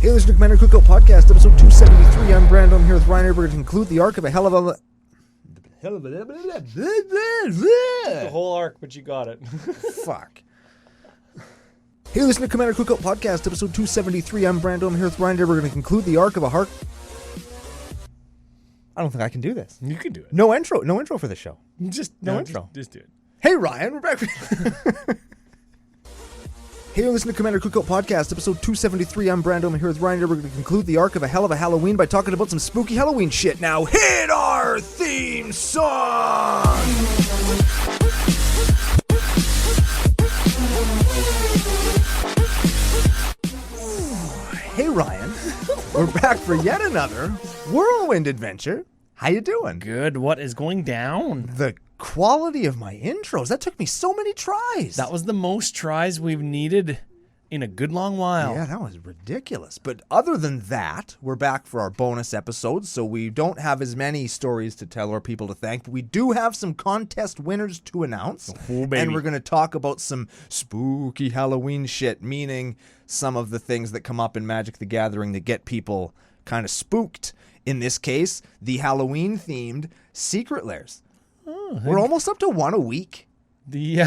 Hey, listen to Commander Cookout Podcast, episode 273. I'm Brando. I'm here with Ryan. We're going to conclude the Arc of Helluva. The whole arc, but you got it. Fuck. Hey, listen to Commander Cookout Podcast, episode 273. I'm Brando. I'm here with Ryan. We're going to conclude the Arc of a Heart. I don't think I can do this. You can do it. No intro for this show. No intro. Just do it. Hey, Ryan, we're back. Hey, listen to Commander Cookout Podcast, episode 273. I'm Brando. I'm here with Ryan. We're going to conclude the Arc of Helluva Halloween by talking about some spooky Halloween shit. Now, hit our theme song! Hey, Ryan. We're back for yet another whirlwind adventure. How you doing? Good. What is going down? The quality of my intros. That took me so many tries. That was the most tries we've needed in a good long while. Yeah, that was ridiculous. But other than that, we're back for our bonus episodes, so we don't have as many stories to tell or people to thank, but we do have some contest winners to announce. Oh, baby. And we're going to talk about some spooky Halloween shit, meaning some of the things that come up in Magic the Gathering that get people kind of spooked. In this case, the Halloween-themed Secret Lairs. Oh, we're almost up to one a week. The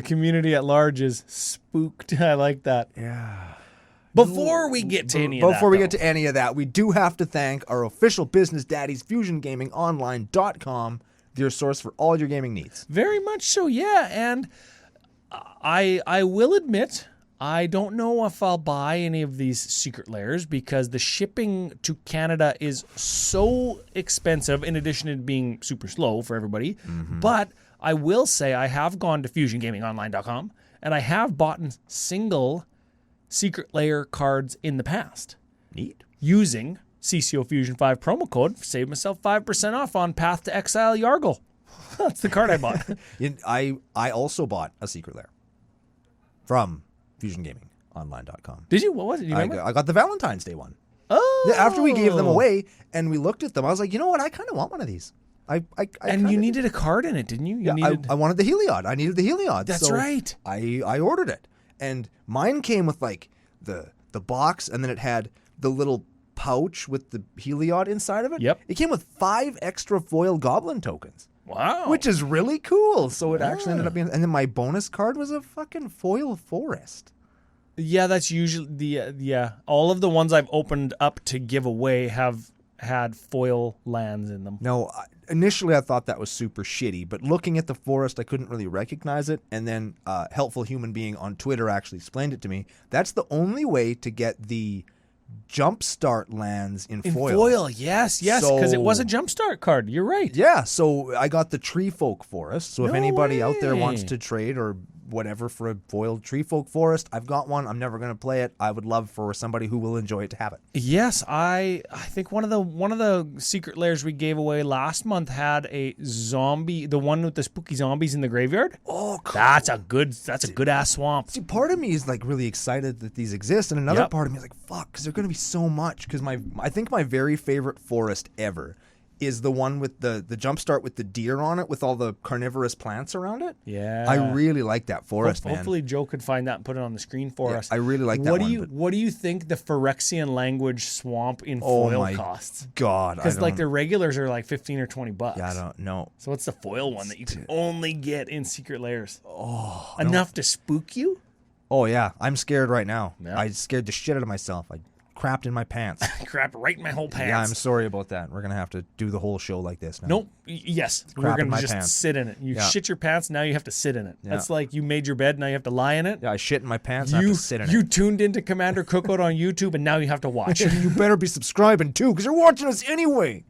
community at large is spooked. I like that. Yeah. Before we get to any of that, Before we get to any of that, we do have to thank our official business daddies, FusionGamingOnline.com, your source for all your gaming needs. Very much so, yeah. And I will admit, I don't know if I'll buy any of these Secret Lairs because the shipping to Canada is so expensive, in addition to being super slow for everybody. Mm-hmm. But I will say I have gone to FusionGamingOnline.com and I have bought single Secret Lair cards in the past. Neat. Using CCO Fusion 5 promo code, saved myself 5% off on Path to Exile Yargle. That's the card I bought. I also bought a Secret Lair from FusionGamingOnline.com. Did you? What was it? Do you remember? I got the Valentine's Day one. Oh. Yeah, after we gave them away and we looked at them, I was like, you know what? I kind of want one of these. And you needed a card in it, didn't you? I wanted the Heliod. I needed the Heliod. That's right. I ordered it. And mine came with like the box, and then it had the little pouch with the Heliod inside of it. Yep. It came with 5 extra foil goblin tokens. Wow. Which is really cool. So it actually ended up being... And then my bonus card was a fucking foil forest. Yeah, that's usually the... all of the ones I've opened up to give away have had foil lands in them. No, initially I thought that was super shitty, but looking at the forest, I couldn't really recognize it. And then Helpful Human Being on Twitter actually explained it to me. That's the only way to get the Jumpstart lands in foil. In foil, yes, because it was a Jumpstart card. You're right. Yeah, so I got the Tree Folk Forest. So if anybody out there wants way. to trade or whatever for a foiled Tree Folk Forest, I've got one. I'm never going to play it. I would love for somebody who will enjoy it to have it. Yes, I think one of the Secret Lairs we gave away last month had a zombie, the one with the spooky zombies in the graveyard. Oh, cool. That's a good ass swamp. See, part of me is like really excited that these exist, and another part of me is like, fuck, because they're going to be so much. Because I think my very favorite forest ever is the one with the Jumpstart with the deer on it with all the carnivorous plants around it. Yeah. I really like that forest, man. Hopefully Joe could find that and put it on the screen for us. I really like that one. What do you think the Phyrexian language swamp in foil costs? God. Because like the regulars are like $15 or $20. Yeah, I don't know. So what's the foil one that you can only get in Secret Lairs? Oh. Enough to spook you? Oh, yeah. I'm scared right now. Yeah. I scared the shit out of myself. I crapped in my pants. Crapped right in my whole pants. Yeah, I'm sorry about that. We're going to have to do the whole show like this now. Nope. Yes. We're going to just sit in it. You shit your pants, now you have to sit in it. Yeah. That's like you made your bed, now you have to lie in it. Yeah, I shit in my pants, I have to sit in it. You tuned into Commander Cookout on YouTube, and now you have to watch. You better be subscribing, too, because you're watching us anyway.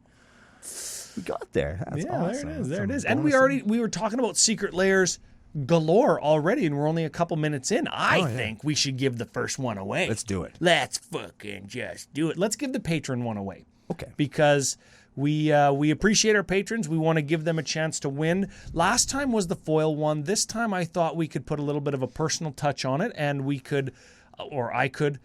We got there. That's awesome. There it is. And we were talking about Secret Lairs galore already, and we're only a couple minutes in. I think we should give the first one away. Let's do it. Let's fucking just do it. Let's give the patron one away. Okay. Because we appreciate our patrons. We want to give them a chance to win. Last time was the foil one. This time I thought we could put a little bit of a personal touch on it, and we could, or I could,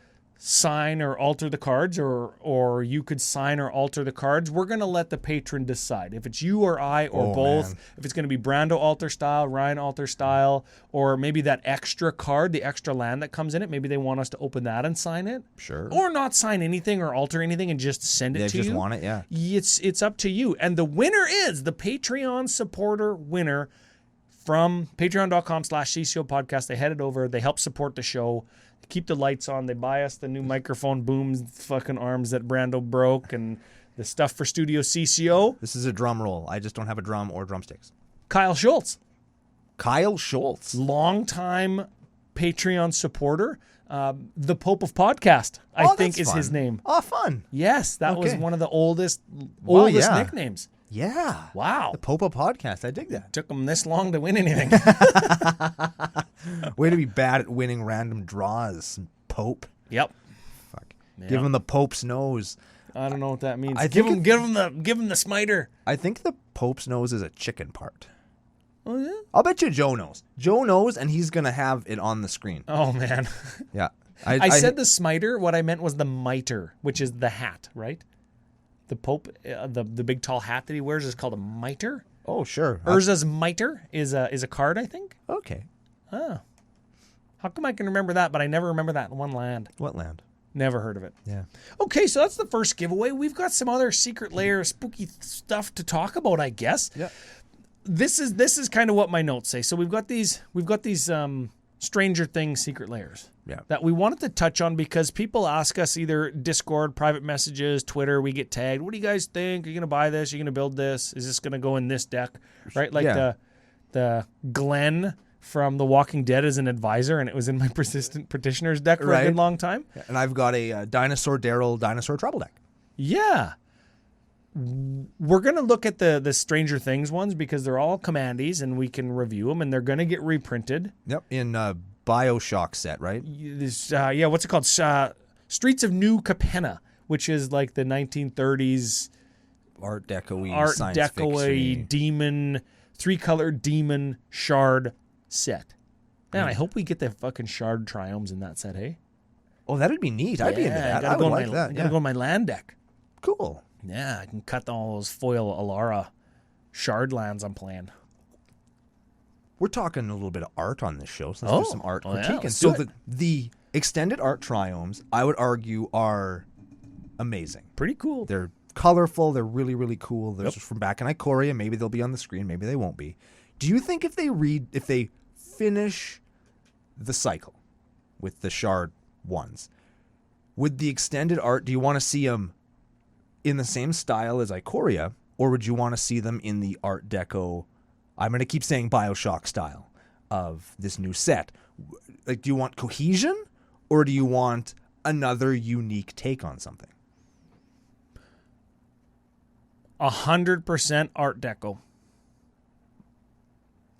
sign or alter the cards, or you could sign or alter the cards. We're going to let the patron decide. If it's you or I or both, man. if it's going to be Brando alter style, Ryan alter style, or maybe that extra card, the extra land that comes in it, maybe they want us to open that and sign it. Sure. Or not sign anything or alter anything and just send it They to you. just want it, yeah. It's up to you. And the winner is the Patreon supporter winner from patreon.com/CCO Podcast. They headed over. They help support the show. They keep the lights on. They buy us the new microphone booms, fucking arms that Brando broke, and the stuff for Studio CCO. This is a drum roll. I just don't have a drum or drumsticks. Kyle Schultz, Kyle Schultz. longtime Patreon supporter. The Pope of Podcast, I think, that's is his fun. name. Oh, fun. Yes, that was Okay. one of the oldest yeah. nicknames. Yeah. Wow. The Popa Podcast. I dig that. Took him this long to win anything. Way to be bad at winning random draws, Pope. Yep. Fuck. Yeah. Give him the Pope's nose. I don't know what that means. I Give think him the smiter. I think the Pope's nose is a chicken part. Oh yeah. I'll bet you Joe knows. Joe knows, and he's going to have it on the screen. Oh man. Yeah. I said the smiter. What I meant was the mitre, which is the hat, right? The Pope, the big tall hat that he wears is called a mitre. Oh, sure. Urza's mitre is a card, I think. Okay. Oh. How come I can remember that, but I never remember that one land? What land? Never heard of it. Yeah. Okay, so that's the first giveaway. We've got some other Secret Lair spooky stuff to talk about, I guess. Yeah. This is kind of what my notes say. So we've got these Stranger Things Secret Lairs. Yeah. That we wanted to touch on because people ask us either Discord, private messages, Twitter, we get tagged. What do you guys think? Are you going to buy this? Are you going to build this? Is this going to go in this deck? Right? Like Yeah. the Glenn from The Walking Dead as an advisor, and it was in my Persistent Petitioners deck for a Right. good long time. And I've got a Dinosaur Daryl Dinosaur Trouble deck. Yeah. We're going to look at the Stranger Things ones because they're all commandees and we can review them, and they're going to get reprinted. Yep. In Bioshock set, right? What's it called? Streets of New Capenna, which is like the 1930s Art Deco-y, Art science Deco-y fiction-y. demon, 3-color demon shard set. Man, I hope we get the fucking shard triomes in that set, hey? Oh, that'd be neat. I'd be into that. I would like that. I gotta go on my land deck. Cool. Yeah, I can cut all those foil Alara shard lands I'm playing. We're talking a little bit of art on this show, so let's Oh. do some art Oh, yeah, critique. let's So do it. the extended art triomes, I would argue, are amazing. Pretty cool. They're colorful. They're really, really cool. They're from back in Ikoria. Maybe they'll be on the screen. Maybe they won't be. Do you think if they finish the cycle with the shard ones, with the extended art, do you want to see them in the same style as Ikoria, or would you want to see them in the Art Deco, I'm going to keep saying Bioshock style of this new set? Like, do you want cohesion, or do you want another unique take on something? 100% Art Deco.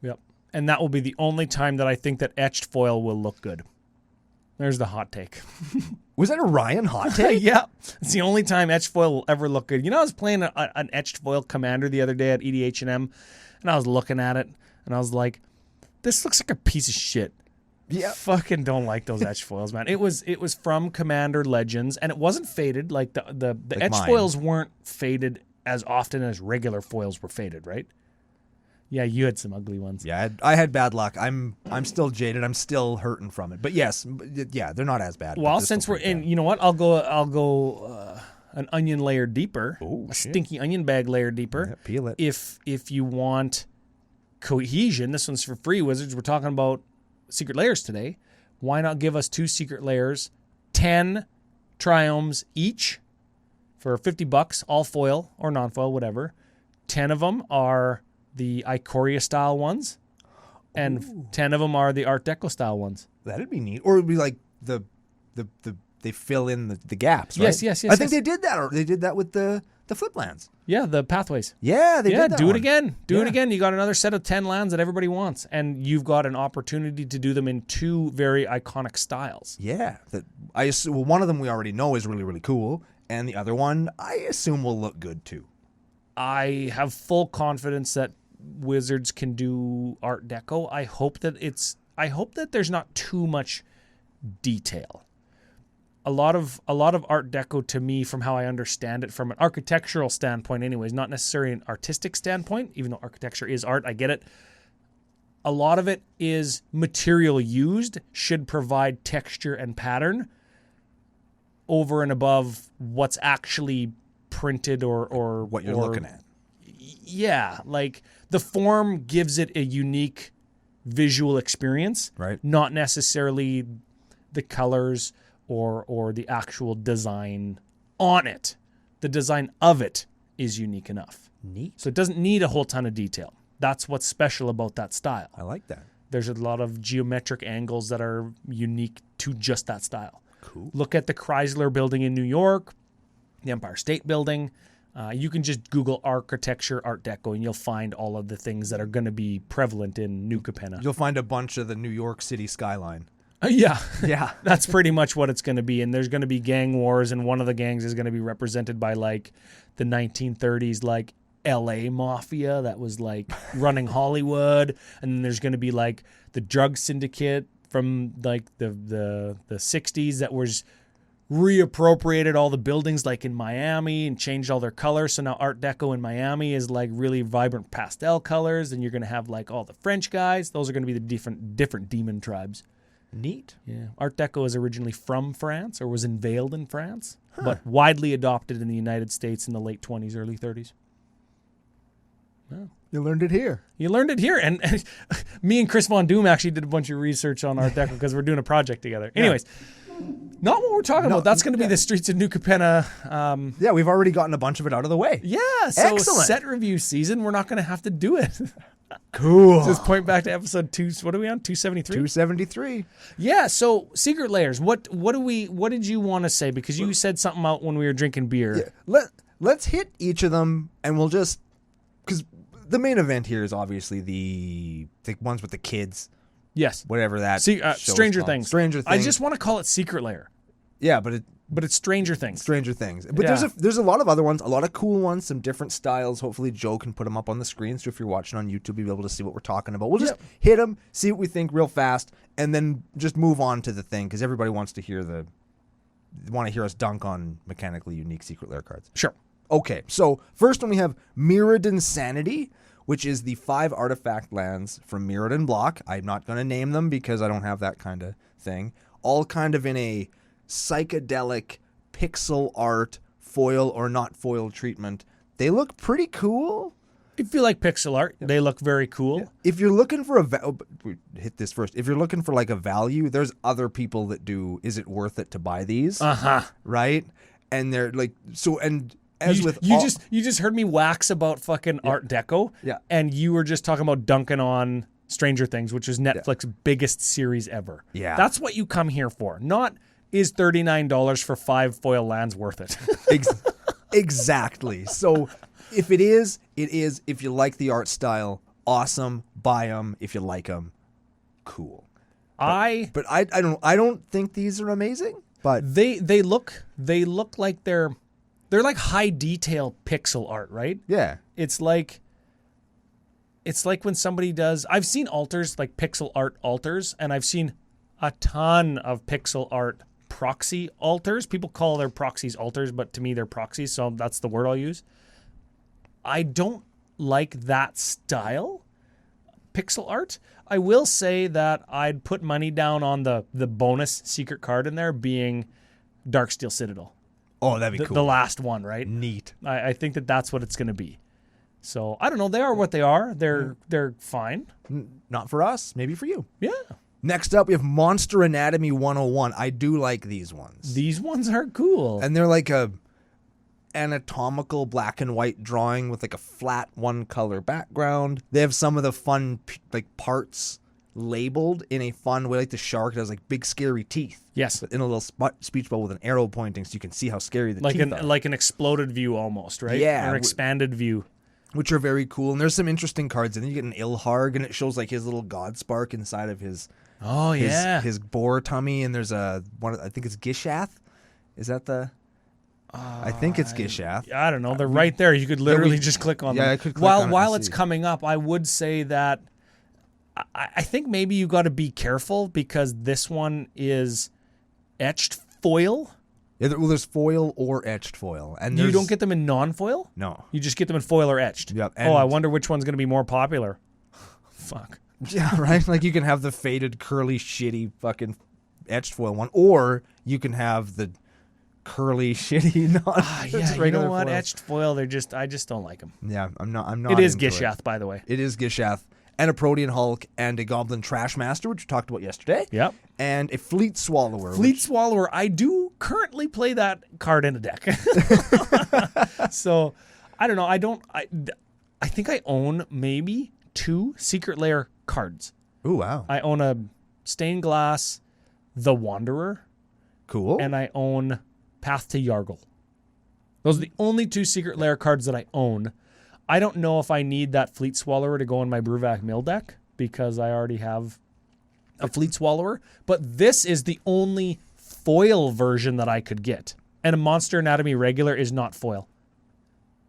Yep. And that will be the only time that I think that etched foil will look good. There's the hot take. Was that a Ryan hot take? Yeah. It's the only time etched foil will ever look good. You know, I was playing an etched foil commander the other day at EDH and I was looking at it, and I was like, this looks like a piece of shit. Yeah. Fucking don't like those etched foils, man. It was from Commander Legends, and it wasn't faded. Like the Like etched mine. foils weren't faded as often as regular foils were faded, right? Yeah, you had some ugly ones. Yeah, I had bad luck. I'm still jaded. I'm still hurting from it. But yes, yeah, they're not as bad. but Well, they're since still we're pretty in, bad. you know what? I'll go an onion layer deeper, a stinky onion bag layer deeper. Yeah, peel it. If you want cohesion, this one's for free, Wizards. We're talking about Secret Lairs today. Why not give us 2 Secret Lairs, 10 triomes each for $50, all foil or non-foil, whatever. 10 of them are the Ikoria style ones, and 10 of them are the Art Deco style ones. That'd be neat. Or it'd be like the they fill in the gaps, right? Yes. I think they did that. Or they did that with the flip lands. Yeah, the pathways. Yeah, they did that. do it one. again. Do it Yeah. again. You got another set of 10 lands that everybody wants, and you've got an opportunity to do them in 2 very iconic styles. Yeah, that I assume. Well, one of them we already know is really, really cool, and the other one I assume will look good too. I have full confidence that Wizards can do Art Deco. I hope that there's not too much detail. a lot of Art Deco to me, from how I understand it, from an architectural standpoint anyways, not necessarily an artistic standpoint, even though architecture is art, I get it. A lot of it is material used should provide texture and pattern over and above what's actually printed or What you're looking at. Yeah, like the form gives it a unique visual experience, Right. Not necessarily the colors or the actual design on it. The design of it is unique enough. Neat. So it doesn't need a whole ton of detail. That's what's special about that style. I like that. There's a lot of geometric angles that are unique to just that style. Cool. Look at the Chrysler Building in New York, the Empire State Building. You can just Google architecture, Art Deco, and you'll find all of the things that are going to be prevalent in New Capenna. You'll find a bunch of the New York City skyline. Yeah. Yeah. That's pretty much what it's going to be. And there's going to be gang wars, and one of the gangs is going to be represented by like the 1930s, like LA mafia that was like running Hollywood. And then there's going to be like the drug syndicate from like the 60s that was reappropriated all the buildings like in Miami and changed all their colors. So now Art Deco in Miami is like really vibrant pastel colors. And you're going to have like all the French guys. Those are going to be the different demon tribes. Neat. Yeah. Art Deco is originally from France or was unveiled in France, but widely adopted in the United States in the late 20s, early 30s. Oh. You learned it here. You learned it here. And me and Chris Von Doom actually did a bunch of research on Art Deco because we're doing a project together. Anyways, not what we're talking about. That's going to be the streets of New Capenna. Yeah, we've already gotten a bunch of it out of the way. Yeah. So Excellent. set review season, we're not going to have to do it. Cool. Just point back to episode 2. What are we on? 273? 273. Yeah, so Secret Lairs. What did you want to say? Because you said something out when we were drinking beer. Yeah. Let's hit each of them, and we'll just, because the main event here is obviously the ones with the kids. Yes. Whatever that. Stranger Things. Stranger Things. I just want to call it Secret Lair. Yeah, but it's Stranger Things. Stranger Things. But Yeah. there's a lot of other ones, a lot of cool ones, some different styles. Hopefully Joe can put them up on the screen, so if you're watching on YouTube, you'll be able to see what we're talking about. We'll just hit them, see what we think real fast, and then just move on to the thing, because everybody wants to hear us dunk on mechanically unique Secret Lair cards. Sure. Okay, so first one we have Mirrodin Sanity, which is the 5 artifact lands from Mirrodin block. I'm not going to name them because I don't have that kind of thing. All kind of in a psychedelic pixel art foil or not foil treatment. They look pretty cool. If you like pixel art, they look very cool. Yeah. If you're looking for hit this first. If you're looking for like a value, there's other people that do. Is it worth it to buy these? Right? And they're like so. And as you just heard me wax about fucking Art Deco. Yeah. And you were just talking about dunking on Stranger Things, which is Netflix's biggest series ever. Yeah. That's what you come here for. Not is $39 for 5 foil lands worth it? Exactly. So if it is. If you like the art style, awesome. Buy them. If you like them, cool. But I don't think these are amazing. But they look like they're like high detail pixel art, right? yeah, It's like when somebody does. I've seen altars, like pixel art altars, and I've seen a ton of pixel art proxy altars. People call their proxies altars, but to me they're proxies, so that's the word I'll use. I don't like that style pixel art. I will say that I'd put money down on the bonus secret card in there being Darksteel Citadel. Oh, that'd be cool. The last one, right? Neat. I think that's what it's going to be. So I don't know. They are what they are. They're fine. Not for us. Maybe for you. Yeah. Next up, we have Monster Anatomy 101. I do like these ones. These ones are cool. And they're like a anatomical black and white drawing with like a flat one color background. They have some of the fun like parts labeled in a fun way, like the shark has like big scary teeth. Yes. But in a little speech bubble with an arrow pointing so you can see how scary the teeth are. Like an exploded view almost, right? Yeah. Or an expanded view. Which are very cool. And there's some interesting cards. And then you get an Ilharg and it shows like his little god spark inside of his his boar tummy. And there's I think it's Gishath. Is that the... I think it's Gishath. I don't know. They're right there. You could literally just click on them. I could click on it while and it's see. coming up, I would say that I think maybe you got to be careful because this one is etched foil? Yeah, well, there's foil or etched foil, and You don't get them in non-foil? no. You just get them in foil or etched? Yep. Oh, I wonder which one's going to be more popular. Fuck. Yeah, right. Like you can have the faded, curly, shitty, fucking etched foil one, or you can have the curly, shitty, Yeah, you regular know what? foils. Etched foil, I just don't like them. Yeah, I'm not. It is into Gishath, by the way. It is Gishath, and a Protean Hulk, and a Goblin Trashmaster, which we talked about yesterday. Yep. And a Fleet Swallower. Fleet Swallower, I do currently play that card in a deck. So, I don't know. I think I own maybe 2 Secret Lair cards. Ooh, wow. I own a Stained Glass, The Wanderer, Cool. and I own Path to Yargle. Those are the only 2 Secret Lair cards that I own. I don't know if I need that Fleet Swallower to go in my Bruvac Mill deck because I already have a Fleet Swallower, but this is the only foil version that I could get. And a Monster Anatomy regular is not foil.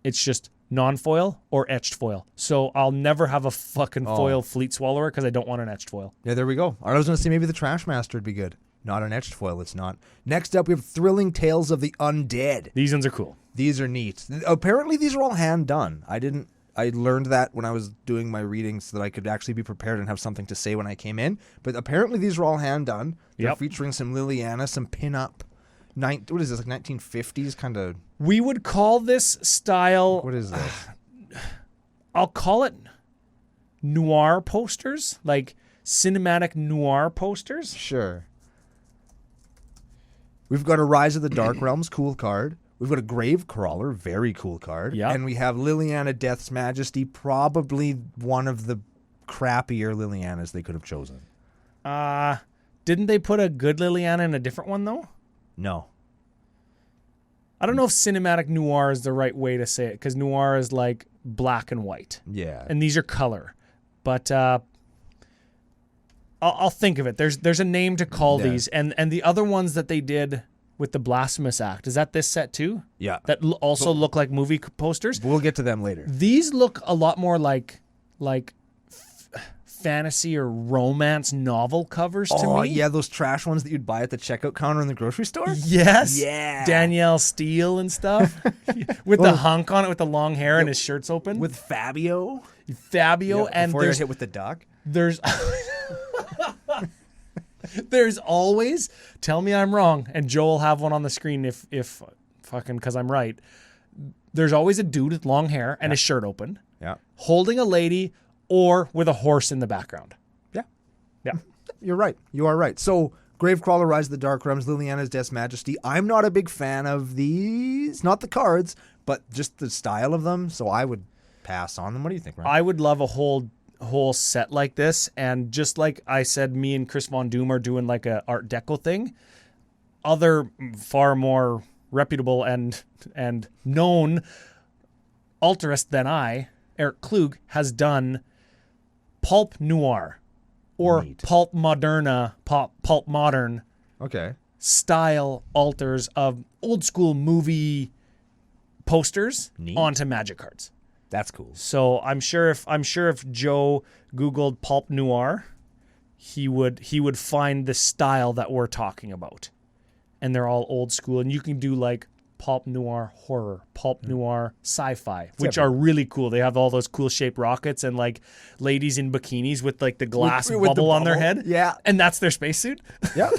It's just non-foil or etched foil. So I'll never have a fucking foil Fleet Swallower because I don't want an etched foil. Yeah, there we go. I was going to say maybe the Trashmaster would be good. Not an etched foil, it's not. Next up, we have Thrilling Tales of the Undead. These ones are cool. These are neat. Apparently, these are all hand done. I learned that when I was doing my readings so that I could actually be prepared and have something to say when I came in. But apparently, these are all hand done. They're Yep. featuring some Liliana, some pin-up. What is this, like 1950s kind of... We would call this style... What is this? I'll call it noir posters, like cinematic noir posters. Sure. We've got a Rise of the Dark Realms, cool card. We've got a Grave Crawler, very cool card. Yep. And we have Liliana Death's Majesty, probably one of the crappier Lilianas they could have chosen. Didn't they put a good Liliana in a different one, though? No. I don't know if cinematic noir is the right way to say it, because noir is like black and white. Yeah. And these are color. But I'll think of it. There's a name to call these. And the other ones that they did with the Blasphemous Act, is that this set too? Yeah. That also look like movie posters? We'll get to them later. These look a lot more like fantasy or romance novel covers to me. Oh, yeah, those trash ones that you'd buy at the checkout counter in the grocery store? Yes. Yeah. Danielle Steele and stuff. With the hunk on it with the long hair and his shirt's open. With Fabio. Fabio and before there's hit with the duck. There's always, tell me I'm wrong, and Joe will have one on the screen if fucking, because I'm right. There's always a dude with long hair and his shirt open, Yeah. holding a lady or with a horse in the background. Yeah. Yeah. You're right. You are right. So, Gravecrawler, Rise of the Dark Realms, Liliana's Death's Majesty. I'm not a big fan of these, not the cards, but just the style of them. So I would pass on them. What do you think, Ryan? I would love a whole set like this, and just like I said, me and Chris Von Doom are doing like a Art Deco thing. Other far more reputable and known altarist than I, Eric Klug, has done pulp noir or Neat. pulp modern Okay. style altars of old school movie posters Neat. onto Magic cards. That's cool. So I'm sure if Joe Googled pulp noir, he would find the style that we're talking about. And they're all old school. And you can do like pulp noir horror, pulp noir sci-fi, which are really cool. They have all those cool shaped rockets and like ladies in bikinis with like the glass With the bubble on their bubble. head. Yeah. And that's their spacesuit. Yeah.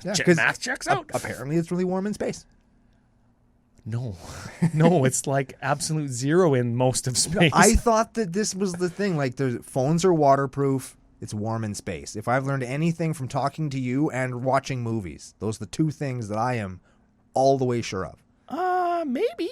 Yeah. 'Cause Math checks out. apparently it's really warm in space. No, it's like absolute zero in most of space. I thought that this was the thing. Like, the phones are waterproof. It's warm in space. If I've learned anything from talking to you and watching movies, those are the two things that I am all the way sure of. Maybe.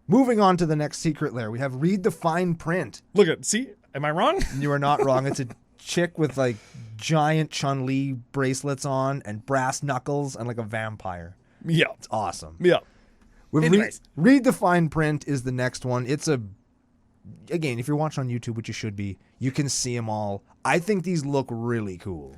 Moving on to the next secret lair, we have Read the Fine Print. See, am I wrong? You are not wrong. It's a chick with like giant Chun-Li bracelets on and brass knuckles and like a vampire. Yeah. It's awesome. Yeah. Anyways. Read the Fine Print is the next one. It's again, if you're watching on YouTube, which you should be, you can see them all. I think these look really cool.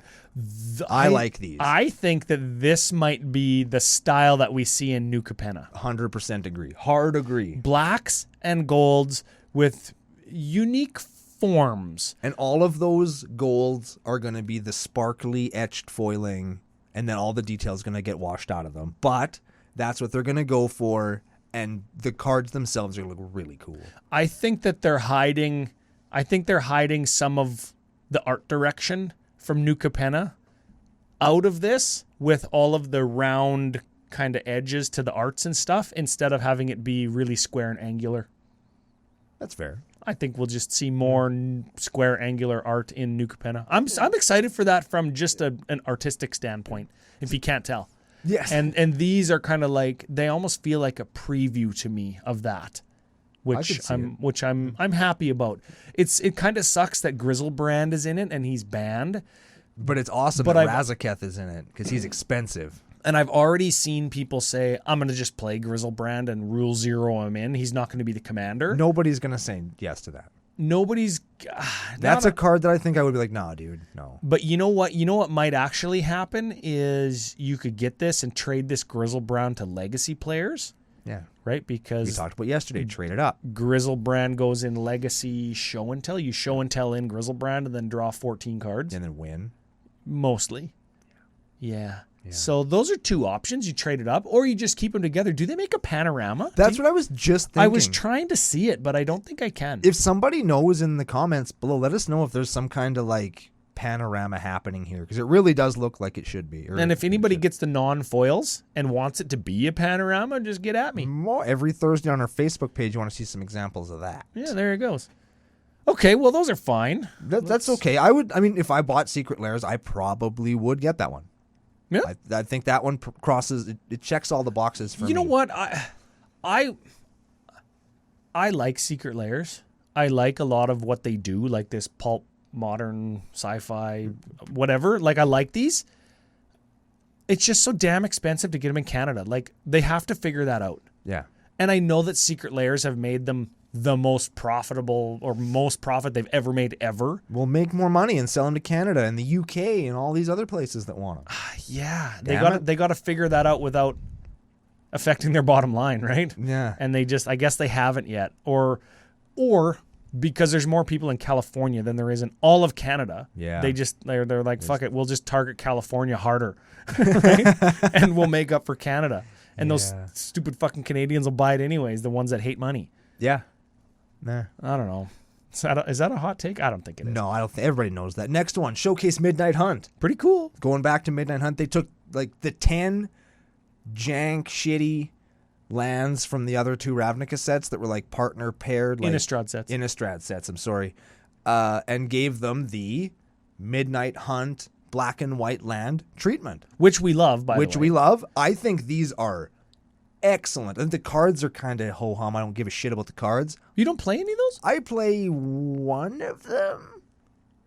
I like these. I think that this might be the style that we see in New Capenna. 100% agree. Hard agree. Blacks and golds with unique forms. And all of those golds are going to be the sparkly etched foiling and then all the details going to get washed out of them. But that's what they're going to go for, and the cards themselves are look really cool. I think that they're hiding some of the art direction from New Capenna out of this with all of the round kind of edges to the arts and stuff instead of having it be really square and angular. That's fair. I think we'll just see more square angular art in New Capenna. I'm excited for that from just an artistic standpoint, if you can't tell. Yes. And these are kind of like, they almost feel like a preview to me of that, which I'm happy about. It kind of sucks that Grizzlebrand is in it and he's banned. But it's awesome that Razaketh is in it because he's expensive. And I've already seen people say, I'm going to just play Grizzlebrand and rule 0 him in. He's not going to be the commander. Nobody's going to say yes to that. Nobody's... That's a card that I think I would be like, nah, dude, no. But you know what? You know what might actually happen is you could get this and trade this Grizzlebrand to legacy players. Yeah. Right? Because... we talked about yesterday, trade it up. Grizzlebrand goes in legacy show and tell. You show and tell in Grizzlebrand and then draw 14 cards. And then win. Mostly. Yeah. So those are two options. You trade it up or you just keep them together. Do they make a panorama? That's what I was just thinking. I was trying to see it, but I don't think I can. If somebody knows in the comments below, let us know if there's some kind of like panorama happening here because it really does look like it should be. And if anybody gets the non-foils and wants it to be a panorama, just get at me. Every Thursday on our Facebook page, you want to see some examples of that. Yeah, there it goes. Okay, well, those are fine. That's okay. If I bought Secret Lairs, I probably would get that one. Yeah. I think that one crosses, it checks all the boxes for me. You know what? I like Secret Lairs. I like a lot of what they do, like this pulp, modern, sci-fi, whatever. Like, I like these. It's just so damn expensive to get them in Canada. Like, they have to figure that out. Yeah. And I know that Secret Lairs have made them the most profitable or most profit they've ever made ever. We'll make more money and sell them to Canada and the UK and all these other places that want them. Yeah, they got to figure that out without affecting their bottom line, right? Yeah. And I guess they haven't yet, or because there's more people in California than there is in all of Canada. Yeah. They're like, fuck it, we'll just target California harder, right? And we'll make up for Canada. And those stupid fucking Canadians will buy it anyways. The ones that hate money. Yeah. Nah. I don't know. Is that a hot take? I don't think it is. No, I don't think everybody knows that. Next one, Showcase Midnight Hunt. Pretty cool. Going back to Midnight Hunt, they took like the 10 jank, shitty lands from the other 2 Ravnica sets that were like partner paired. Like, Innistrad sets, I'm sorry. And gave them the Midnight Hunt black and white land treatment. Which we love, by the way. Which we love. I think these are excellent. And the cards are kind of ho-hum. I don't give a shit about the cards. You don't play any of those? I play one of them.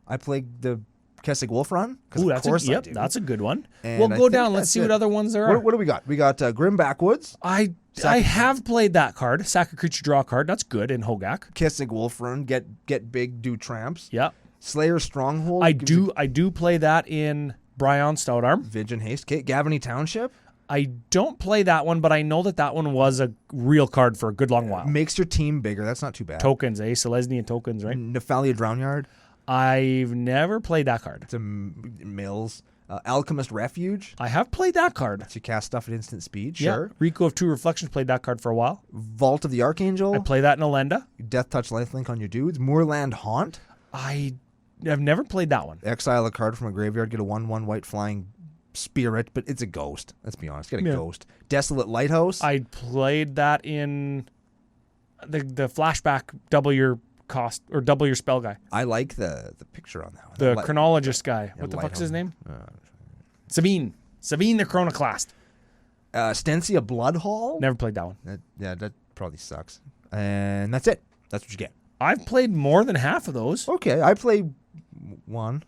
I play the Kessig Wolf run. Ooh, of course I do. That's a good one. And we'll go down. Let's see what other ones there are. What do we got? We got Grim Backwoods. I have played that card. Sack a creature, draw a card. That's good in Hogak. Kessig Wolf run. Get big, do tramps. Yeah. Slayer Stronghold. I do play that in Bryon Stoutarm. Vision Haste. Gavany Township. I don't play that one, but I know that one was a real card for a good long while. Makes your team bigger. That's not too bad. Tokens, Selesnyan tokens, right? Nephalia Drownyard. I've never played that card. It's a Mills. Alchemist Refuge. I have played that card. Lets you cast stuff at instant speed. Yeah. Sure. Rico of 2 Reflections played that card for a while. Vault of the Archangel. I play that in Elenda. Death Touch Lifelink on your dudes. Moorland Haunt. I have never played that one. Exile a card from a graveyard. Get a 1/1 white flying spirit, but it's a ghost. Let's be honest. Get a ghost. Desolate Lighthouse. I played that in the flashback double your cost or double your spell guy. I like the picture on that one. The chronologist guy. What the fuck's his name? Sabine the Chronoclast. Stencia Bloodhall. Never played that one. That probably sucks. And that's it. That's what you get. I've played more than half of those. Okay, I play one.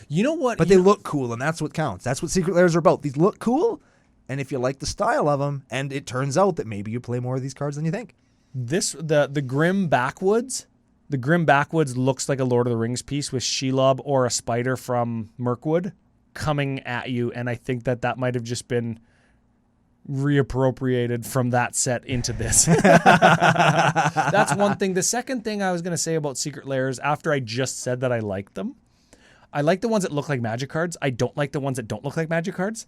You know what? But they look cool, and that's what counts. That's what Secret Lairs are about. These look cool, and if you like the style of them, and it turns out that maybe you play more of these cards than you think. The Grim Backwoods. The Grim Backwoods looks like a Lord of the Rings piece with Shelob or a spider from Mirkwood coming at you, and I think that might have just been reappropriated from that set into this. That's one thing. The second thing I was going to say about Secret Lairs, after I just said that I liked them, I like the ones that look like magic cards. I don't like the ones that don't look like magic cards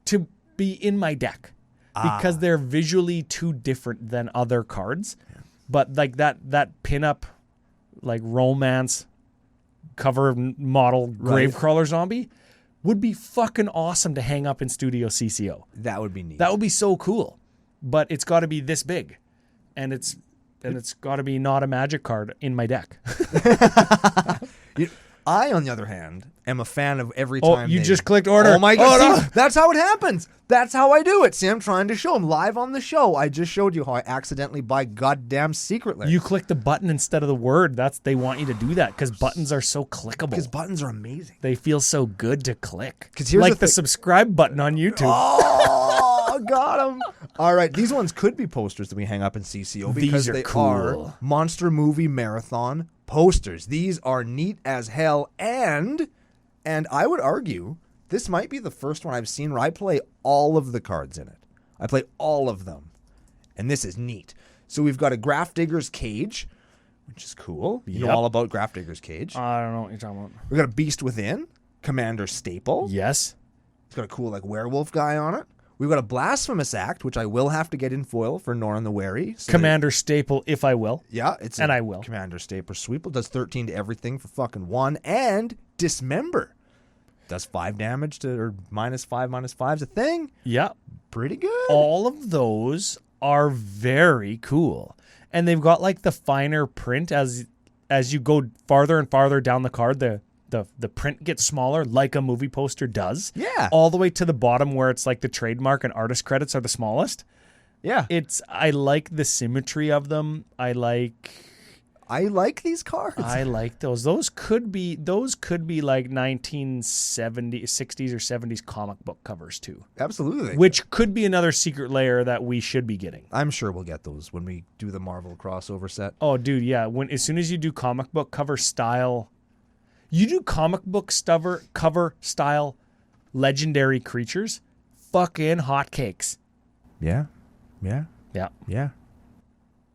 to be in my deck because they're visually too different than other cards. Yeah. But like that pinup, like romance cover model Gravecrawler zombie would be fucking awesome to hang up in Studio CCO. That would be neat. That would be so cool. But it's got to be this big, and it's got to be not a magic card in my deck. I, on the other hand, am a fan of every time. You just clicked order. Oh my god! Oh, no. That's how it happens. That's how I do it. See, I'm trying to show him live on the show. I just showed you how I accidentally buy goddamn Secret Lair. You click the button instead of the word. They want you to do that because buttons are so clickable. Because buttons are amazing. They feel so good to click. Because here's like the subscribe button on YouTube. Oh, got him. All right, these ones could be posters that we hang up in CCO because they are Monster Movie Marathon posters. These are neat as hell, and I would argue this might be the first one I've seen where I play all of the cards in it. I play all of them, and this is neat. So we've got a Grafdigger's Cage, which is cool. You know all about Grafdigger's Cage. I don't know what you're talking about. We've got a Beast Within, Commander Staple. Yes. It's got a cool like werewolf guy on it. We've got a Blasphemous Act, which I will have to get in foil for Norn the Wary. So Commander Staple, if I will. Yeah, I will. Commander Staple Sweeple does 13 to everything for fucking 1, and Dismember does 5 damage to or -5/-5's a thing. Yeah, pretty good. All of those are very cool, and they've got like the finer print as you go farther and farther down the card. The print gets smaller like a movie poster does. Yeah. All the way to the bottom where it's like the trademark and artist credits are the smallest. Yeah. I like the symmetry of them. I like these cards. I like those. Those could be like 1960s or 70s comic book covers too. Absolutely. Which could be another Secret Lair that we should be getting. I'm sure we'll get those when we do the Marvel crossover set. Oh, dude, yeah. As soon as you do comic book cover style, you do comic book cover style legendary creatures, fucking hotcakes. Yeah.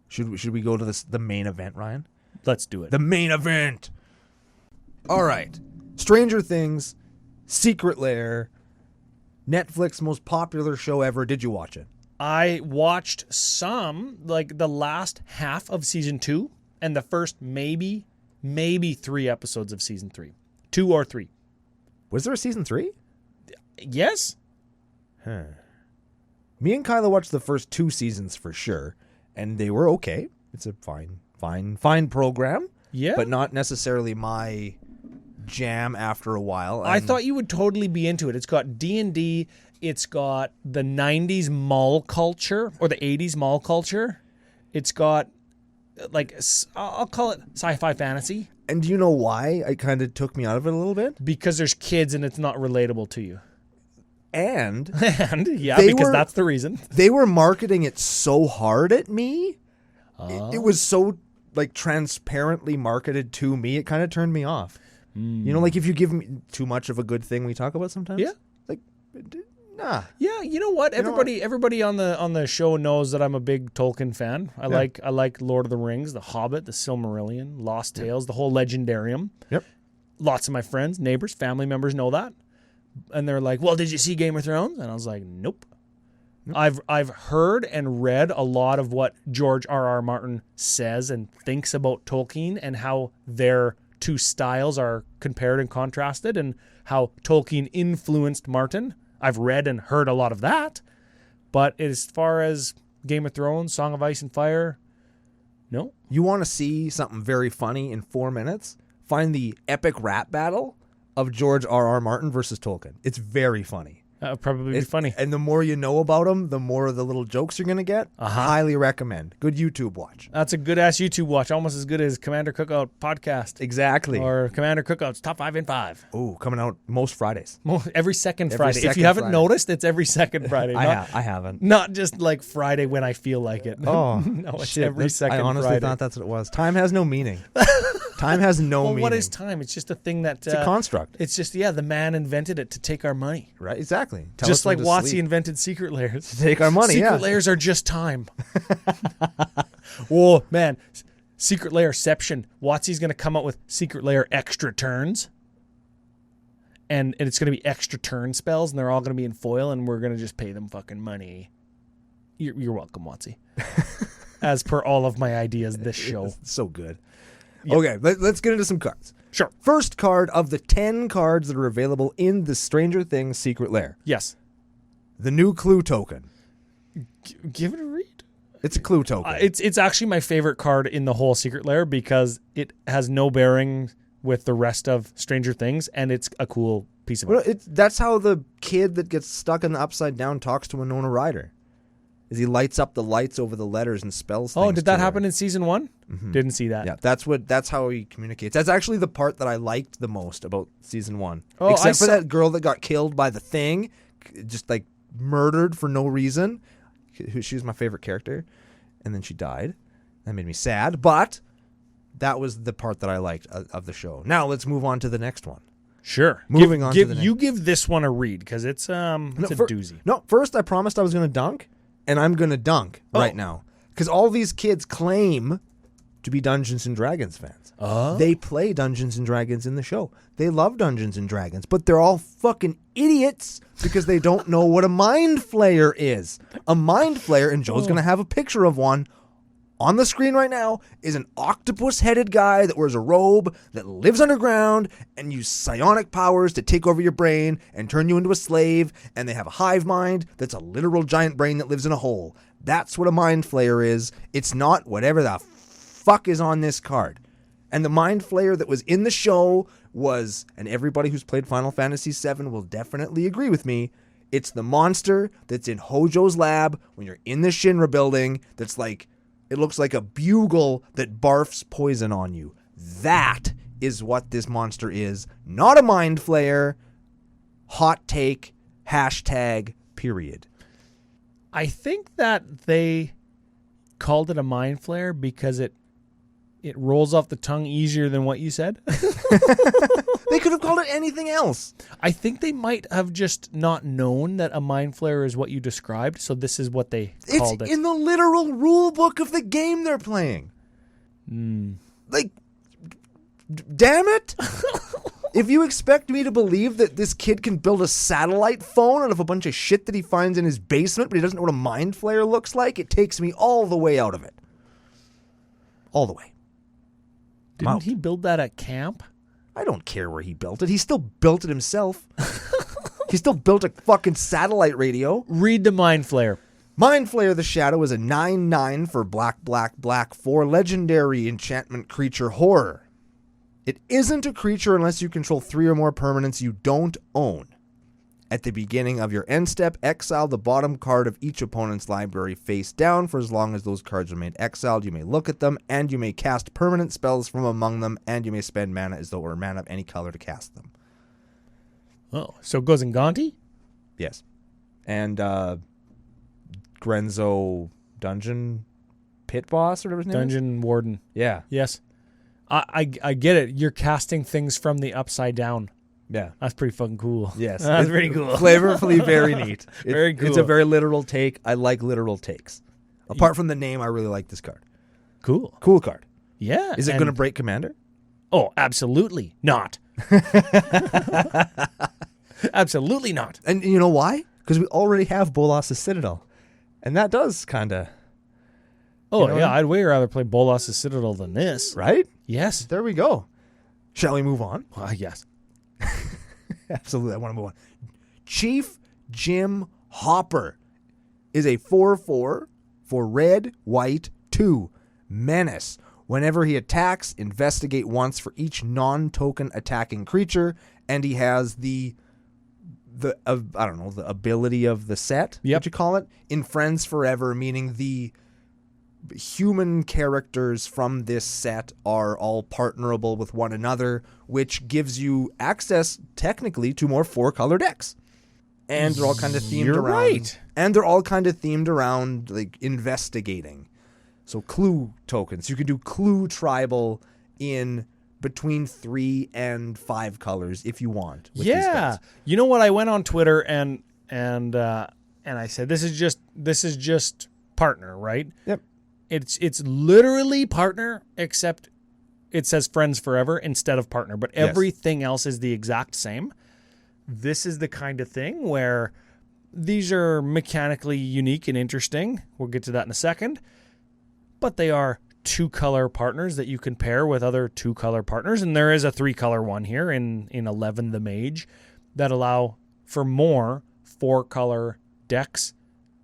Should we go to the main event, Ryan? Let's do it. The main event. All right. Stranger Things, Secret Lair, Netflix most popular show ever. Did you watch it? I watched some, like the last half of season 2 and the first maybe 3 episodes of season 3. 2 or 3. Was there a season 3? Yes. Me and Kyla watched the first 2 seasons for sure, and they were okay. It's a fine program. Yeah. But not necessarily my jam after a while. I thought you would totally be into it. It's got D&D. It's got the 90s mall culture or the 80s mall culture. It's got, like, I'll call it sci-fi fantasy. And do you know why it kind of took me out of it a little bit? Because there's kids and it's not relatable to you. And yeah, because that's the reason. They were marketing it so hard at me. It was so like transparently marketed to me. It kind of turned me off. You know, like if you give me too much of a good thing we talk about sometimes. Yeah. Like, nah. Yeah, you know what? Everybody on the show knows that I'm a big Tolkien fan. I like Lord of the Rings, The Hobbit, The Silmarillion, Lost Tales, the whole Legendarium. Yep. Lots of my friends, neighbors, family members know that. And they're like, "Well, did you see Game of Thrones?" And I was like, "Nope." I've heard and read a lot of what George R.R. Martin says and thinks about Tolkien and how their two styles are compared and contrasted and how Tolkien influenced Martin. I've read and heard a lot of that. But as far as Game of Thrones, Song of Ice and Fire, no. You want to see something very funny in 4 minutes? Find the epic rap battle of George R.R. Martin versus Tolkien. It's very funny. That would probably be funny. And the more you know about him, the more of the little jokes you're going to get. Highly recommend. Good YouTube watch. That's a good-ass YouTube watch. Almost as good as Commander Cookout Podcast. Exactly. Or Commander Cookout's Top 5 in 5. Oh, coming out most Fridays. Every second Friday. If you haven't noticed, it's every second Friday. I haven't. Not just like Friday when I feel like it. Oh, no, it's every second Friday. I honestly thought that's what it was. Time has no meaning. Time has no meaning. What is time? It's just a thing that... It's a construct. It's just, the man invented it to take our money. Right, exactly. Just like WotC invented Secret Lairs. To take our money, Secret Lairs are just time. Oh, man. Secret Lairception. WotC's going to come out with Secret Lair extra turns. and it's going to be extra turn spells, and they're all going to be in foil, and we're going to just pay them fucking money. You're welcome, Watsy. As per all of my ideas this show. It's so good. Yep. Okay, let's get into some cards. Sure. First card of the 10 cards that are available in the Stranger Things Secret Lair. Yes. The new clue token. Give it a read. It's a clue token. It's actually my favorite card in the whole Secret Lair because it has no bearing with the rest of Stranger Things, and it's a cool piece of art. That's how the kid that gets stuck in the Upside Down talks to Winona Ryder. Is he lights up the lights over the letters and spells things. Oh, did that happen in season 1? Mm-hmm. Didn't see that. Yeah, that's how he communicates. That's actually the part that I liked the most about season 1. Oh, Except for that girl that got killed by the Thing, just like murdered for no reason. She was my favorite character, and then she died. That made me sad, but that was the part that I liked of the show. Now let's move on to the next one. Sure. Moving on to the next. You give this one a read because it's a doozy. No, first I promised I was going to dunk, and I'm going to dunk right now. Because all these kids claim to be Dungeons & Dragons fans. They play Dungeons & Dragons in the show. They love Dungeons & Dragons, but they're all fucking idiots because they don't know what a Mind Flayer is. A Mind Flayer, and Joe's going to have a picture of one on the screen right now, is an octopus-headed guy that wears a robe, that lives underground, and use psionic powers to take over your brain and turn you into a slave, and they have a hive mind that's a literal giant brain that lives in a hole. That's what a Mind Flayer is. It's not whatever the fuck is on this card. And the Mind Flayer that was in the show was, and everybody who's played Final Fantasy VII will definitely agree with me, it's the monster that's in Hojo's lab when you're in the Shinra building that's like, it looks like a bugle that barfs poison on you. That is what this monster is. Not a Mind Flayer. Hot take. Hashtag. Period. I think that they called it a Mind Flayer because it rolls off the tongue easier than what you said. They could have called it anything else. I think they might have just not known that a Mind Flayer is what you described, so this is what they called it. It's in the literal rule book of the game they're playing. Like, damn it. If you expect me to believe that this kid can build a satellite phone out of a bunch of shit that he finds in his basement, but he doesn't know what a Mind Flayer looks like, it takes me all the way out of it. All the way. Didn't he build that at camp? I don't care where he built it. He still built it himself. He still built a fucking satellite radio. Read the Mind Flayer. Mind Flayer the Shadow is a 9/9 for black for legendary enchantment creature horror. It isn't a creature unless you control 3 or more permanents you don't own. At the beginning of your end step, exile the bottom card of each opponent's library face down for as long as those cards remain exiled. You may look at them, and you may cast permanent spells from among them, and you may spend mana as though it were mana of any color to cast them. Oh, so it goes in Gonti? Yes. And Grenzo Dungeon Pit Boss, or whatever his name is? Dungeon Warden. Yeah. Yes. I get it. You're casting things from the upside down. Yeah. That's pretty fucking cool. Yes. That's pretty cool. Flavorfully very neat. Very cool. It's a very literal take. I like literal takes. Apart from the name, I really like this card. Cool. Cool card. Yeah. Is it going to break Commander? Oh, absolutely not. Absolutely not. And you know why? Because we already have Bolas' Citadel. And that does kind of... Oh, yeah. I'd way rather play Bolas' Citadel than this. Right? Yes. There we go. Shall we move on? Yes. Absolutely. I want to move on. Chief Jim Hopper is a 4/4 for red, white, 2. Menace. Whenever he attacks, investigate once for each non-token attacking creature, and he has the ability of the set, what you call it, in Friends Forever, meaning the human characters from this set are all partnerable with one another, which gives you access technically to more 4-color decks. And they're all kind of themed around. Right. And they're all kind of themed around like investigating. So clue tokens. You can do clue tribal in between 3 and 5 colors if you want. With these guys. You know what? I went on Twitter and I said this is just partner, right? Yep. It's literally partner, except it says friends forever instead of partner, but everything else is the exact same. this is the kind of thing where these are mechanically unique and interesting. We'll get to that in a second. But they are 2-color partners that you can pair with other 2-color partners. And there is a 3-color one here in 11 the Mage that allow for more 4-color decks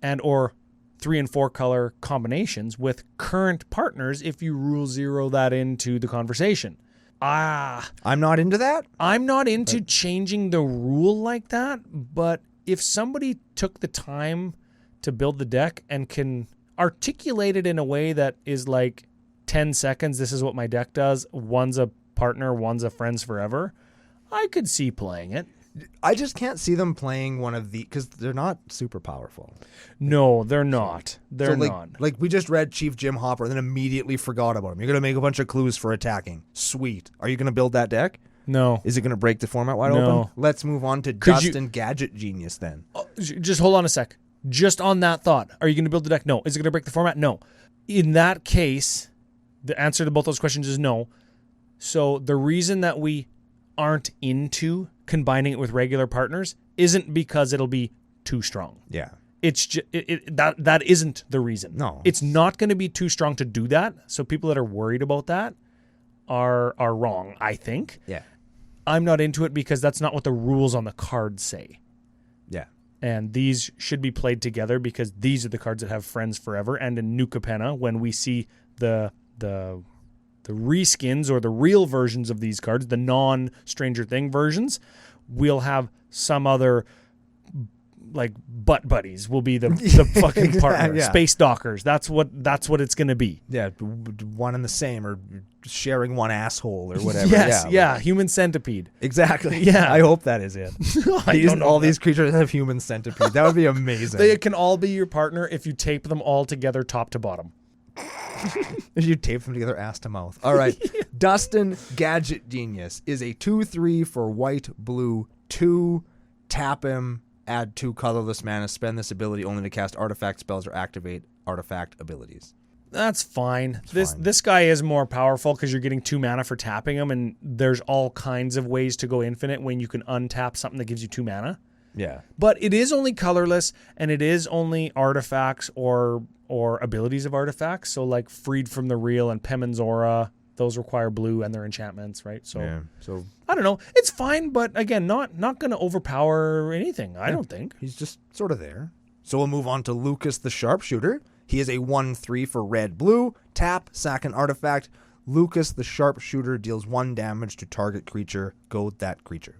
and or 3 and 4-color combinations with current partners if you rule 0 that into the conversation. I'm not into that. I'm not into changing the rule like that, but if somebody took the time to build the deck and can articulate it in a way that is like 10 seconds, this is what my deck does, one's a partner, one's a friends forever, I could see playing it. I just can't see them playing one of the, because they're not super powerful. No, they're not. They're not. Like we just read Chief Jim Hopper and then immediately forgot about him. You're going to make a bunch of clues for attacking. Sweet. Are you going to build that deck? No. Is it going to break the format wide No. open? Let's move on to Dustin Gadget Genius then. Just hold on a sec. Just on that thought. Are you going to build the deck? No. Is it going to break the format? No. In that case, the answer to both those questions is no. So the reason that we aren't into combining it with regular partners isn't because it'll be too strong. Yeah. It's just, that isn't the reason. No. It's not going to be too strong to do that. So people that are worried about that are wrong, I think. Yeah. I'm not into it because that's not what the rules on the card say. Yeah. And these should be played together because these are the cards that have friends forever. And in New Capenna, when we see the reskins or the real versions of these cards, the non-Stranger Thing versions, we'll have some other like butt buddies will be the fucking partner. Yeah. Space dockers. That's what it's going to be. Yeah, one and the same, or sharing one asshole or whatever. Yes, yeah, human centipede. Exactly. Yeah. I hope that is it. These creatures have human centipede. That would be amazing. They can all be your partner if you tape them all together top to bottom. If you tape them together ass to mouth. All right. Dustin Gadget Genius is a 2/3 for white, blue, 2. Tap him, add 2 colorless mana, spend this ability only to cast artifact spells or activate artifact abilities. That's fine. This guy is more powerful because you're getting 2 mana for tapping him, and there's all kinds of ways to go infinite when you can untap something that gives you 2 mana. Yeah. But it is only colorless, and it is only artifacts or abilities of artifacts. So like Freed from the Real and Pemin's Aura, those require blue and their enchantments, right? So I don't know. It's fine, but again, not going to overpower anything, I don't think. He's just sort of there. So we'll move on to Lucas the Sharpshooter. He is a 1/3 for red, blue. Tap, sack an artifact. Lucas the Sharpshooter deals 1 damage to target creature. Goad that creature.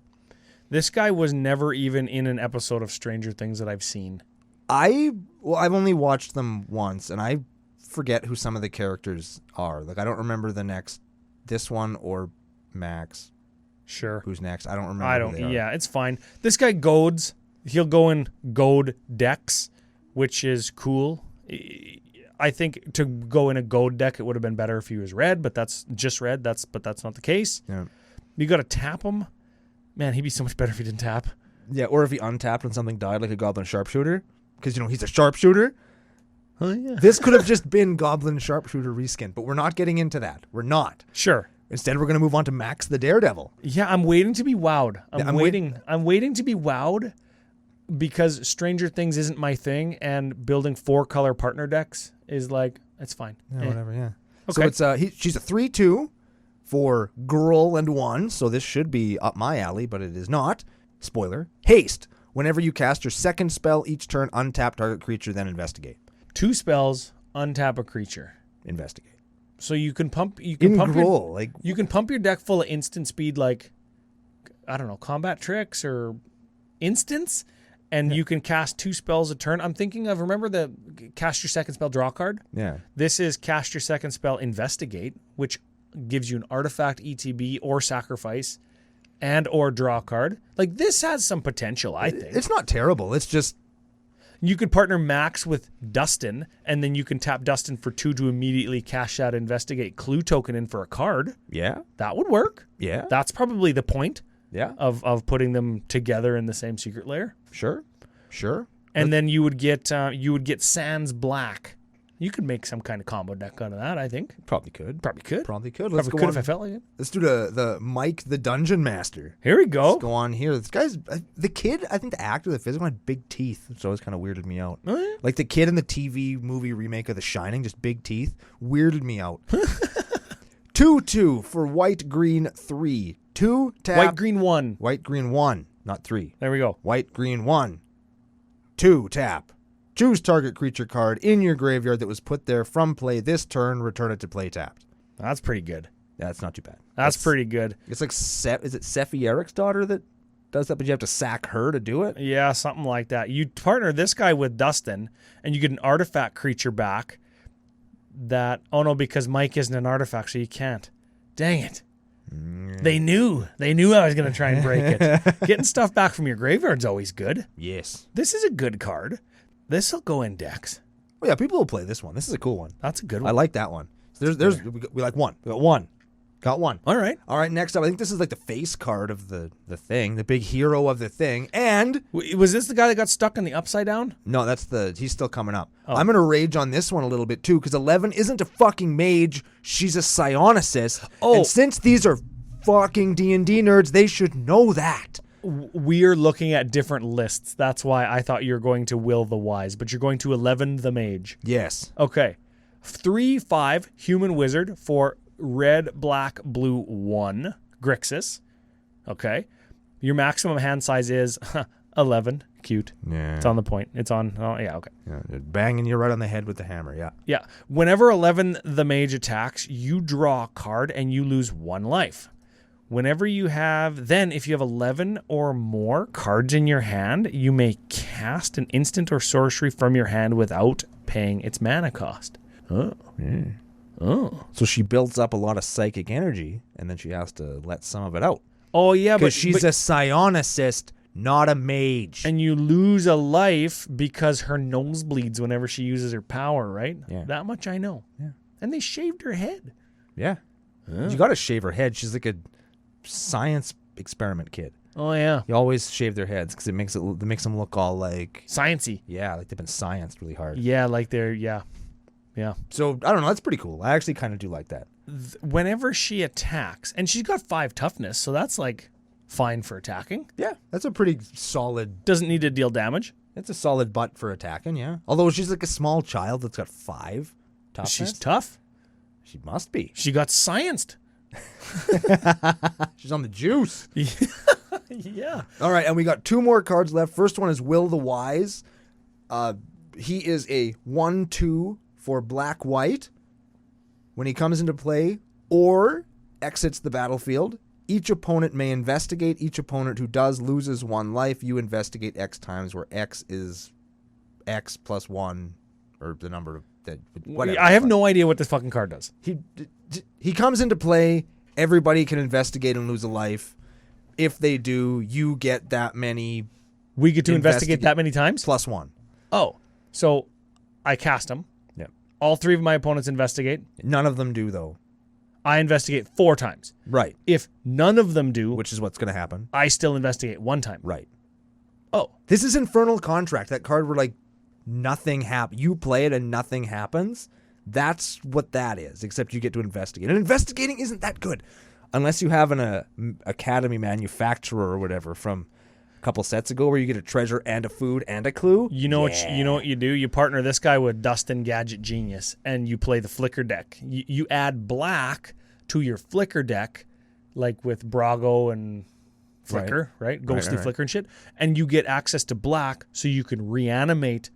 This guy was never even in an episode of Stranger Things that I've seen. I've only watched them once, and I forget who some of the characters are. Like, I don't remember this one or Max. Sure. Who's next? I don't remember. Who they are. Yeah, it's fine. This guy goads. He'll go in goad decks, which is cool. I think to go in a goad deck, it would have been better if he was red, but that's just red. But that's not the case. Yeah. You got to tap him. Man, he'd be so much better if he didn't tap. Yeah, or if he untapped when something died, like a Goblin Sharpshooter. Because, he's a sharpshooter. Oh, yeah. This could have just been Goblin Sharpshooter reskin, but we're not getting into that. We're not. Sure. Instead, we're going to move on to Max the Daredevil. Yeah, I'm waiting to be wowed. I'm waiting to be wowed because Stranger Things isn't my thing, and building 4-color partner decks is like, it's fine. Yeah, whatever, yeah. Okay. So she's a 3/2 for girl and 1, so this should be up my alley, but it is not. Spoiler. Haste. Whenever you cast your second spell each turn, untap target creature, then investigate. 2 spells, untap a creature. Investigate. So you can pump your deck full of instant speed, like, I don't know, combat tricks or instants, and you can cast 2 spells a turn. I'm thinking of, remember the cast your second spell, draw card? Yeah. This is cast your second spell, investigate, which gives you an artifact, ETB, or sacrifice, and or draw card. Like, this has some potential, I think. It's not terrible. It's just... You could partner Max with Dustin, and then you can tap Dustin for 2 to immediately cash that investigate clue token in for a card. Yeah. That would work. Yeah. That's probably the point. Yeah. Of putting them together in the same secret lair. Sure. And then you would get Sans Black. You could make some kind of combo deck out of that, I think. Probably could. Probably could. Let's go could on. if I felt like it. Let's do the Mike the Dungeon Master. Here we go. Let's go on here. This guy's the kid. I think the actor, the physical, had big teeth, which always kind of weirded me out. Oh, yeah? Like the kid in the TV movie remake of The Shining, just big teeth, weirded me out. 2/2 for white green 3. 2 tap. White green 1. White green 1, not 3. There we go. White green 1. 2 tap. Choose target creature card in your graveyard that was put there from play this turn. Return it to play tapped. That's pretty good. Yeah, that's not too bad. That's pretty good. It's like is it Sephi Eric's daughter that does that, but you have to sack her to do it? Yeah, something like that. You partner this guy with Dustin, and you get an artifact creature back that, oh no, because Mike isn't an artifact, so you can't. Dang it. They knew I was going to try and break it. Getting stuff back from your graveyard's always good. Yes. This is a good card. This will go in decks. Oh yeah, people will play this one. This is a cool one. That's a good I one. like that one. So we like one. We got one. Got one. All right. All right, next up, I think this is like the face card of the thing, the big hero of the thing. And Was this the guy that got stuck in the upside down? no, he's still coming up. Oh. I'm going to rage on this one a little bit too, because 11 isn't a fucking mage. She's a psionicist. Oh. And since these are fucking D&D nerds, they should know that. We're looking at different lists. That's why I thought you were going to Will the Wise, but you're going to 11 the Mage. Yes. Okay. 3/5 human wizard for red, black, blue 1 Grixis. Okay. Your maximum hand size is 11. Cute. Yeah. It's on the point. It's on. Oh, yeah. Okay. Yeah, banging you right on the head with the hammer. Yeah. Yeah. Whenever 11 the Mage attacks, you draw a card and you lose 1 life. Whenever you have, then if you have 11 or more cards in your hand, you may cast an instant or sorcery from your hand without paying its mana cost. Oh. Yeah. Oh. So she builds up a lot of psychic energy, and then she has to let some of it out. Oh, yeah, Because she's a psionicist, not a mage. And you lose a life because her nose bleeds whenever she uses her power, right? Yeah. That much I know. Yeah. And they shaved her head. Yeah. You got to shave her head. She's like a science experiment kid. Oh, yeah. You always shave their heads because it makes them look all like, Sciencey. yeah, like they've been scienced really hard. Yeah, like they're, yeah. Yeah. So, I don't know. That's pretty cool. I actually kind of do like that. Whenever she attacks, and she's got 5 toughness, so that's like fine for attacking. Yeah. That's a pretty solid, Doesn't need to deal damage. it's a solid butt for attacking, yeah. Although she's like a small child that's got 5 toughness. She's tough. She must be. She got scienced. She's on the juice. Yeah. All right, and we got 2 more cards left. First one is Will the Wise. He is a 1/2 for black-white. When he comes into play or exits the battlefield, each opponent may investigate. Each opponent who does loses 1 life. You investigate X times, where X is X plus 1, or the number of that. Whatever. I have no idea what this fucking card does. He comes into play. Everybody can investigate and lose a life. If they do, you get that many. We get to investigate that many times? Plus 1. Oh. So I cast him. Yeah. All 3 of my opponents investigate. None of them do, though. I investigate 4 times. Right. If none of them do, Which is what's going to happen. I still investigate 1 time. Right. Oh. This is Infernal Contract. That card where, like, nothing happens. You play it and nothing happens. That's what that is, except you get to investigate. And investigating isn't that good. Unless you have an Academy manufacturer or whatever from a couple sets ago where you get a treasure and a food and a clue. You know what you do? You partner this guy with Dustin Gadget Genius, and you play the Flicker deck. You add black to your Flicker deck, like with Brago and Flicker, right? Ghostly right. Flicker and shit. And you get access to black so you can reanimate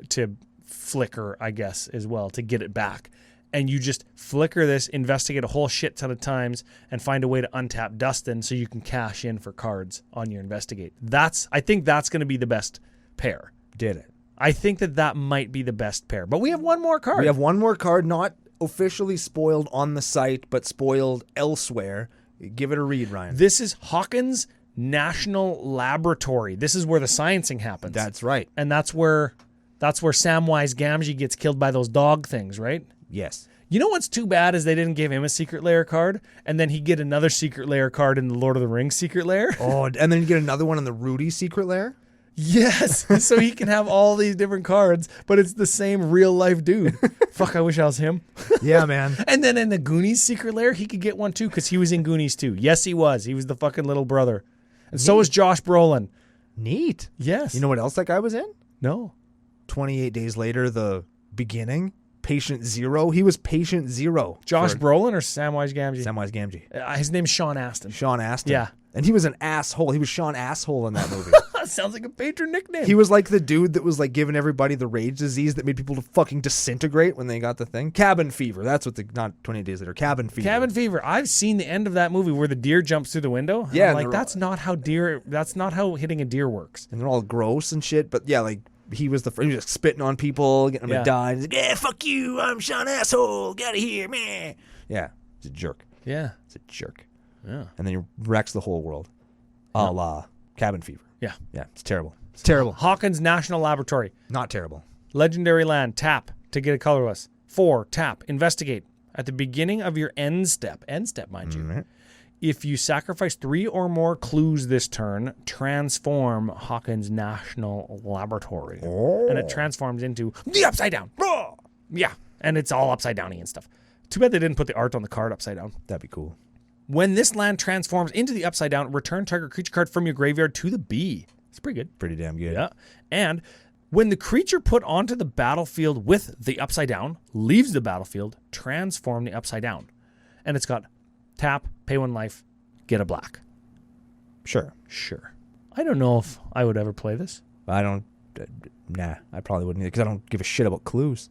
to Flicker, I guess, as well, to get it back. And you just flicker this, investigate a whole shit ton of times, and find a way to untap Dustin so you can cash in for cards on your investigate. I think that's going to be the best pair. Did it. I think that might be the best pair. But we have 1 more card. We have 1 more card, not officially spoiled on the site, but spoiled elsewhere. Give it a read, Ryan. This is Hawkins National Laboratory. This is where the sciencing happens. That's right. And that's where Samwise Gamgee gets killed by those dog things, right? Yes. You know what's too bad is they didn't give him a Secret Lair card, and then he'd get another Secret Lair card in the Lord of the Rings Secret Lair. Oh, and then you get another one in the Rudy Secret Lair? Yes, so he can have all these different cards, but it's the same real life dude. Fuck, I wish I was him. Yeah, man. And then in the Goonies Secret Lair, he could get one too because he was in Goonies too. Yes, he was. He was the fucking little brother. And so was Josh Brolin. Neat. Yes. You know what else that guy was in? No. 28 Days Later, the beginning. Patient Zero. He was Patient Zero. Josh Brolin or Samwise Gamgee? Samwise Gamgee. His name's Sean Astin. Sean Astin. Yeah. And he was an asshole. He was Sean Asshole in that movie. Sounds like a patron nickname. He was like the dude that was like giving everybody the rage disease that made people to fucking disintegrate when they got the thing. Cabin fever. That's what not 28 Days Later. Cabin fever. Cabin fever. I've seen the end of that movie where the deer jumps through the window. And Yeah. I'm like, that's not how hitting a deer works. And they're all gross and shit. But yeah, like he was he was just spitting on people, getting them to die. He's like, yeah, fuck you. I'm Sean Asshole. Get out of here, man. Yeah. He's a jerk. Yeah. He's a jerk. Yeah. And then he wrecks the whole world. A la Cabin Fever. Yeah. Yeah. It's terrible. It's terrible. Hawkins National Laboratory. Not terrible. Legendary land. Tap to get a colorless. 4. Tap. Investigate. At the beginning of your end step, mind you, Mm-hmm. if you sacrifice 3 or more clues this turn, transform Hawkins National Laboratory. And it transforms into the Upside Down. Yeah. And it's all upside downy and stuff. Too bad they didn't put the art on the card upside down. That'd be cool. When this land transforms into the Upside Down, return target creature card from your graveyard to the B. It's pretty good. Pretty damn good. Yeah. And when the creature put onto the battlefield with the Upside Down leaves the battlefield, transform the Upside Down. And it's got tap, pay 1 life, get a black. Sure. I don't know if I would ever play this. I don't. Nah, I probably wouldn't either because I don't give a shit about clues.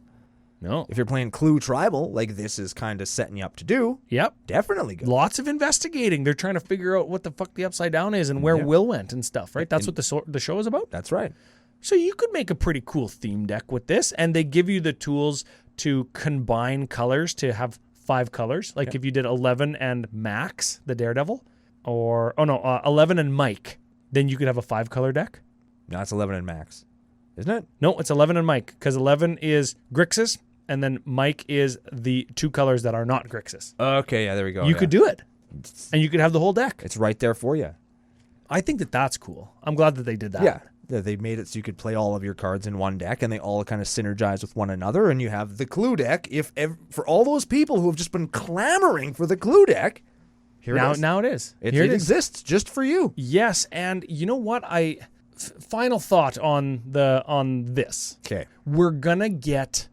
No. If you're playing Clue Tribal, like this is kind of setting you up to do, Yep. definitely good. Lots of investigating. They're trying to figure out what the fuck the Upside Down is and where Will went and stuff, right? That's what the show is about? That's right. So you could make a pretty cool theme deck with this, and they give you the tools to combine colors to have 5 colors. Like if you did 11 and Max, the Daredevil, or 11 and Mike, then you could have a 5-color deck. No, it's 11 and Max, isn't it? No, it's 11 and Mike, because 11 is Grixis, and then Mike is the 2 colors that are not Grixis. Okay, yeah, there we go. You could do it, and you could have the whole deck. It's right there for you. I think that's cool. I'm glad that they did that. Yeah, they made it so you could play all of your cards in one deck, and they all kind of synergize with one another, and you have the Clue deck. For all those people who have just been clamoring for the Clue deck, here it is. Now it is. It exists just for you. Yes, and you know what? Final thought on this. Okay. We're gonna get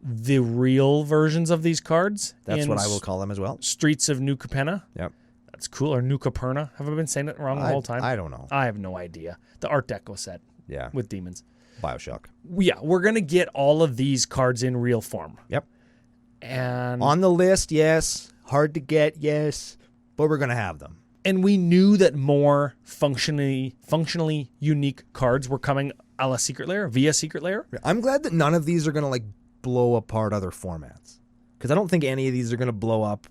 the real versions of these cards. That's in what I will call them as well. Streets of New Capenna. Yep. That's cool. Or New Caperna. Have I been saying it wrong the whole time? I don't know. I have no idea. The Art Deco set. Yeah. With demons. BioShock. Yeah, we're gonna get all of these cards in real form. Yep. And On the list, yes. Hard to get, yes. But we're going to have them. And we knew that more functionally unique cards were coming a la Secret Lair, via Secret Lair. I'm glad that none of these are going to like blow apart other formats. Because I don't think any of these are going to blow up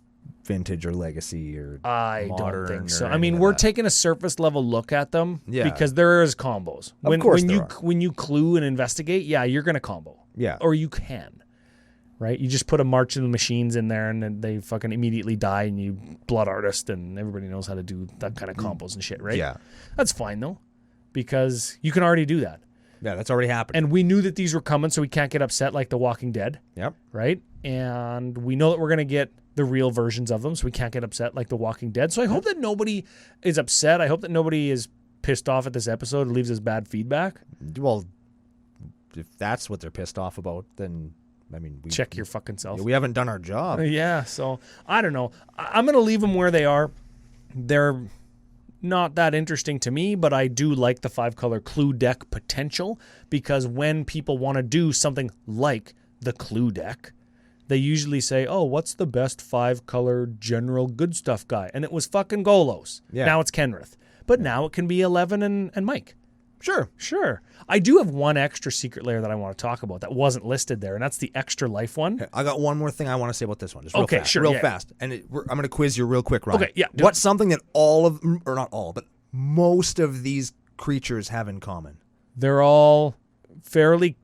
Vintage or Legacy or I Modern don't think or so. I any mean, of we're that. taking a surface level look at them Yeah. because there is combos. Of course there are. When you clue and investigate, yeah, you're going to combo. Yeah. Or you can. Right? You just put a March of the Machines in there and then they fucking immediately die and you Blood Artist and everybody knows how to do that kind of combos and shit, right? Yeah. That's fine though because you can already do that. Yeah, that's already happened. And we knew that these were coming so we can't get upset like The Walking Dead. Yep. Right? And we know that we're going to get the real versions of them so we can't get upset like The Walking Dead. So I hope that nobody is upset. I hope that nobody is pissed off at this episode and leaves us bad feedback. Well, if that's what they're pissed off about, then I mean, Check your fucking self. we haven't done our job. Yeah, so I don't know. I'm going to leave them where they are. They're not that interesting to me, but I do like the 5-color Clue deck potential because when people want to do something like the Clue deck, they usually say, oh, what's the best 5-color general good stuff guy? And it was fucking Golos. Yeah. Now it's Kenrith. But now it can be 11 and Mike. Sure. I do have one extra Secret Lair that I want to talk about that wasn't listed there, and that's the Extra Life one. I got one more thing I want to say about this one. Just real Okay, fast. sure, Real yeah. fast. And I'm going to quiz you real quick, Ryan. Okay, yeah, do What's something that all of, or not all, but most of these creatures have in common? They're all fairly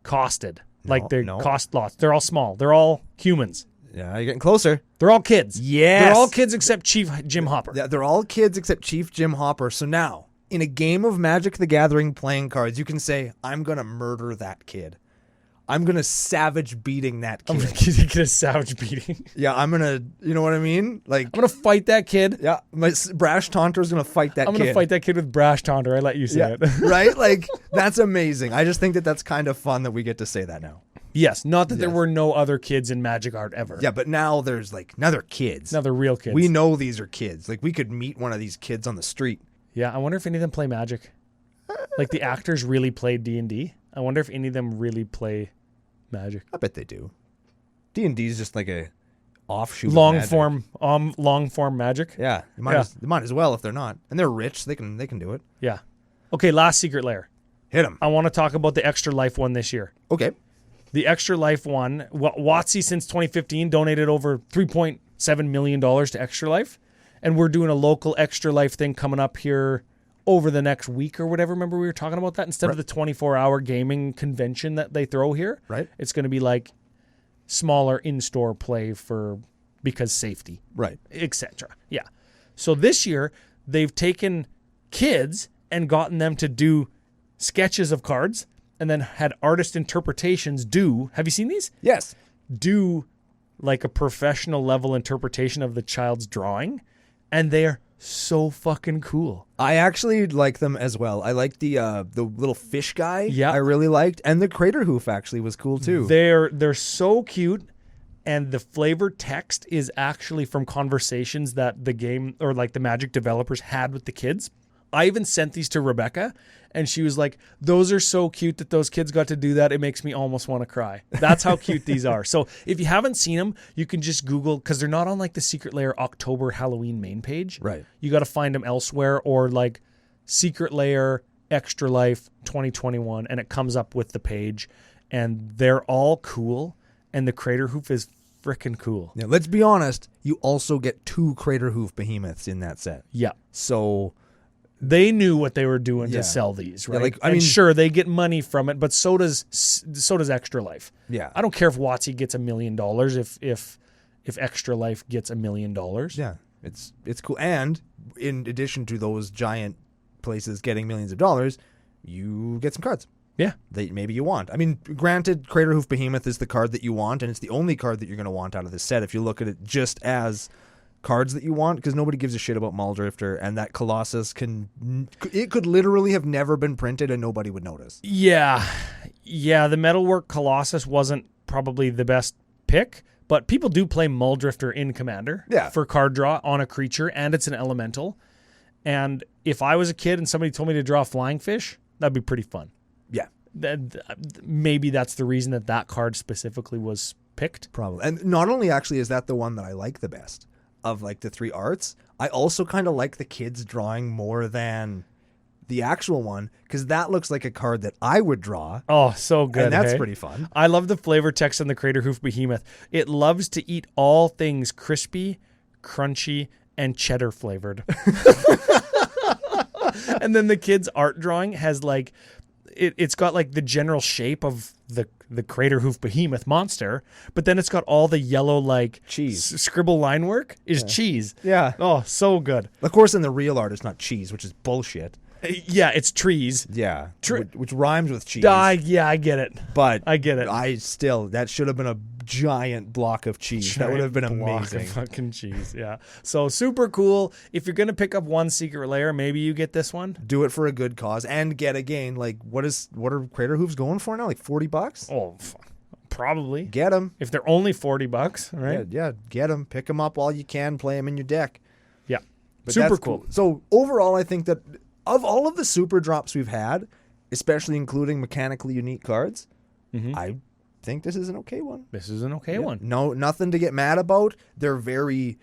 costed. Like they no. cost lots. They're all small. They're all humans. Yeah, you're getting closer. They're all kids. Yes. They're all kids except Chief Jim Hopper. Yeah, they're all kids except Chief Jim Hopper. So now, in a game of Magic the Gathering playing cards, you can say, I'm going to murder that kid. I'm going to savage beating that kid. I'm going to get a savage beating. Yeah, I'm going to, you know what I mean? Like, I'm going to fight that kid. yeah, my Brash Taunter's going to fight that kid. I'm going to fight that kid with Brash Taunter. I let you say it. Right? Like, that's amazing. I just think that that's kind of fun that we get to say that now. Yes, not that there were no other kids in Magic art ever. Yeah, but now there's like, now they're kids. Now they're real kids. We know these are kids. Like, we could meet one of these kids on the street. Yeah, I wonder if any of them play Magic. Like the actors really play D&D. I wonder if any of them really play Magic. I bet they do. D&D is just like a offshoot long of Magic. form Magic. Yeah, they might as well if they're not. And they're rich. They can do it. Yeah. Okay, last Secret Lair. Hit them. I want to talk about the Extra Life one this year. Okay. The Extra Life one, WotC since 2015 donated over $3.7 million to Extra Life. And we're doing a local Extra Life thing coming up here over the next week or whatever. Remember we were talking about that? Instead of the 24-hour gaming convention that they throw here, right? It's going to be like smaller in-store play because safety, right, etc. Yeah. So this year they've taken kids and gotten them to do sketches of cards and then had artist interpretations do. Have you seen these? Yes. Do like a professional level interpretation of the child's drawing, and they're so fucking cool. I actually like them as well. I like the little fish guy. Yeah, I really liked, and the crater hoof actually was cool too. They're so cute, and the flavor text is actually from conversations that the game or like the Magic developers had with the kids. I even sent these to Rebecca, and she was like, those are so cute that those kids got to do that. It makes me almost want to cry. That's how cute these are. So if you haven't seen them, you can just Google, because they're not on like the Secret Lair October Halloween main page. Right. You got to find them elsewhere, or like Secret Lair Extra Life 2021, and it comes up with the page. And they're all cool, and the crater hoof is freaking cool. Now, let's be honest, you also get 2 crater hoof behemoths in that set. Yeah. So they knew what they were doing to sell these, right? Yeah, I mean, sure, they get money from it, but so does Extra Life. Yeah. I don't care if WotC gets $1 million if Extra Life gets $1 million. Yeah, it's cool. And in addition to those giant places getting millions of dollars, you get some cards. Yeah. That maybe you want. I mean, granted, Crater Hoof Behemoth is the card that you want, and it's the only card that you're going to want out of this set if you look at it just as cards that you want, because nobody gives a shit about Muldrifter, and that Colossus could literally have never been printed and nobody would notice. Yeah, the Metalwork Colossus wasn't probably the best pick, but people do play Muldrifter in Commander for card draw on a creature, and it's an elemental. And if I was a kid and somebody told me to draw a flying fish, that'd be pretty fun. Yeah. Maybe that's the reason that card specifically was picked. Probably. And not only actually is that the one that I like the best of like the 3 arts, I also kind of like the kids drawing more than the actual one, because that looks like a card that I would draw. Oh, so good. And that's pretty fun. I love the flavor text on the Crater Hoof Behemoth. It loves to eat all things crispy, crunchy, and cheddar flavored. And then the kid's art drawing has like, it's got like the general shape of the Crater Hoof Behemoth monster, but then it's got all the yellow like cheese scribble line work is cheese. Yeah. Oh, so good. Of course, in the real art, it's not cheese, which is bullshit. Yeah, it's trees. Yeah, which rhymes with cheese. Yeah, I get it. But I get it. That should have been a giant block of cheese. That would have been amazing. Block of fucking cheese. Yeah. So super cool. If you're gonna pick up one Secret Lair, maybe you get this one. Do it for a good cause and get again. Like what are Crater Hoofs going for now? Like $40? Oh, probably. Get them if they're only $40, right? Yeah, get them. Pick them up while you can. Play them in your deck. Yeah. But super cool. So overall, I think that of all of the super drops we've had, especially including mechanically unique cards, I think this is an okay one. This is an okay one. No, nothing to get mad about. They're very,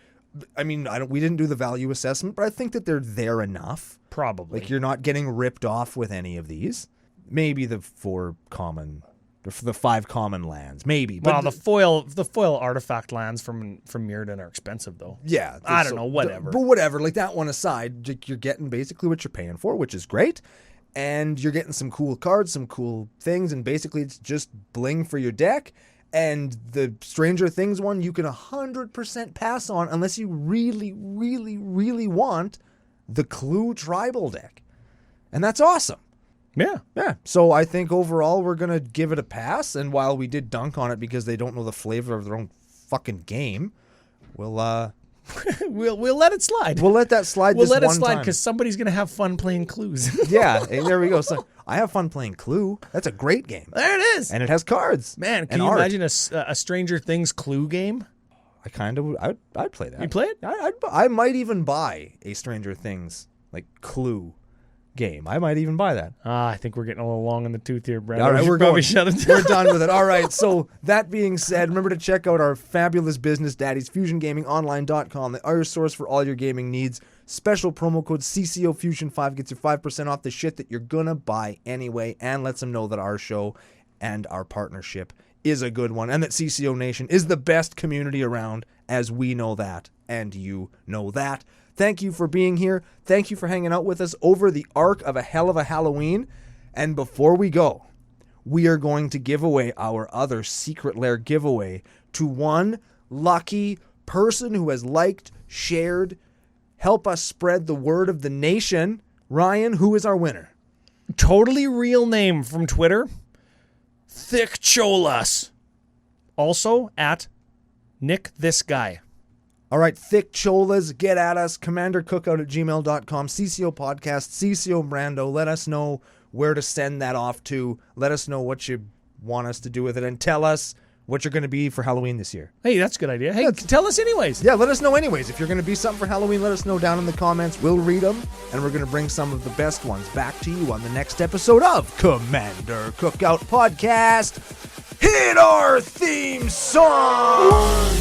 I mean, we didn't do the value assessment, but I think that they're there enough. Probably. Like you're not getting ripped off with any of these. Maybe the 5 common lands, maybe. Well, the foil artifact lands from Mirrodin are expensive though. Yeah, I don't know, whatever. But whatever. Like that one aside, you're getting basically what you're paying for, which is great. And you're getting some cool cards, some cool things, and basically it's just bling for your deck. And the Stranger Things one, you can 100% pass on unless you really, really, really want the Clue Tribal deck. And that's awesome. Yeah. Yeah. So I think overall we're going to give it a pass. And while we did dunk on it because they don't know the flavor of their own fucking game, we'll we'll let it slide. We'll let that slide. We'll this let it one slide time. because somebody's going to have fun playing Clues. Yeah. Hey, there we go. So I have fun playing Clue. That's a great game. There it is. And it has cards. Man, can and you art. imagine a Stranger Things Clue game? I kind of I'd play that. You play it? I might even buy a Stranger Things like Clue game. I might even buy that. I think we're getting a little long in the tooth here, Brando. All right, we're probably going. shut it down. We're done with it. All right. So that being said, remember to check out our fabulous business daddies, FusionGamingOnline.com. They are your source for all your gaming needs. Special promo code CCO Fusion 5 gets you 5% off the shit that you're gonna buy anyway, and lets them know that our show and our partnership is a good one, and that CCO Nation is the best community around, as we know that, and you know that. Thank you for being here. Thank you for hanging out with us over the Arc of Helluva Halloween. And before we go, we are going to give away our other Secret Lair giveaway to one lucky person who has liked, shared, help us spread the word of the nation. Ryan, who is our winner? Totally real name from Twitter, Thick Cholas. Also at Nick This Guy. All right, Thick Cholas, get at us. Commander Cookout at gmail.com. CCO Podcast, CCO Brando. Let us know where to send that off to. Let us know what you want us to do with it. And tell us what you're going to be for Halloween this year. Hey, that's a good idea. Hey, tell us anyways. Yeah, let us know anyways. If you're going to be something for Halloween, let us know down in the comments. We'll read them, and we're going to bring some of the best ones back to you on the next episode of Commander Cookout Podcast. Hit our theme song!